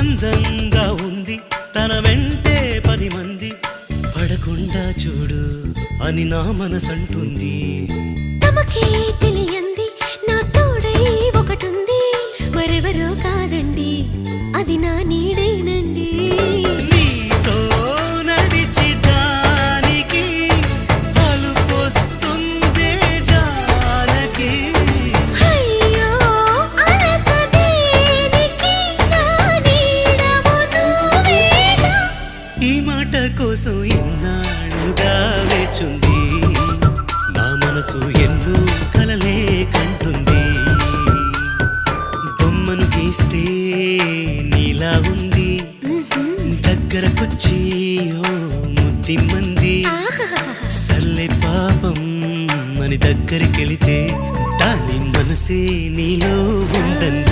అందంగా ఉంది తన వెంటే 10 మంది పడకుండా చూడు అని నా మనసంటుంది. తమకే తెలియంది నా తోడై ఒకటుంది, మరెవరో కాదండి అది నా నీడైనండి. నీతో నడిచి దానికి అలుపొస్తుందే జానకి. అయ్యో అనక దేనికి నా నీడవు నువ్వేగా. ఈ మాట కోసం ఎన్నాళ్ళుగా వేచుంది నా మనసు, ఎన్నో కలలే కంటుంది. బొమ్మను గీస్తే నీలా ఉంది, దగ్గరకొచ్చి ఓ ముద్దిమ్మంది. సల్లే పాపం అని దగ్గరికెళితే దాని మనసే నీలో ఉందండి.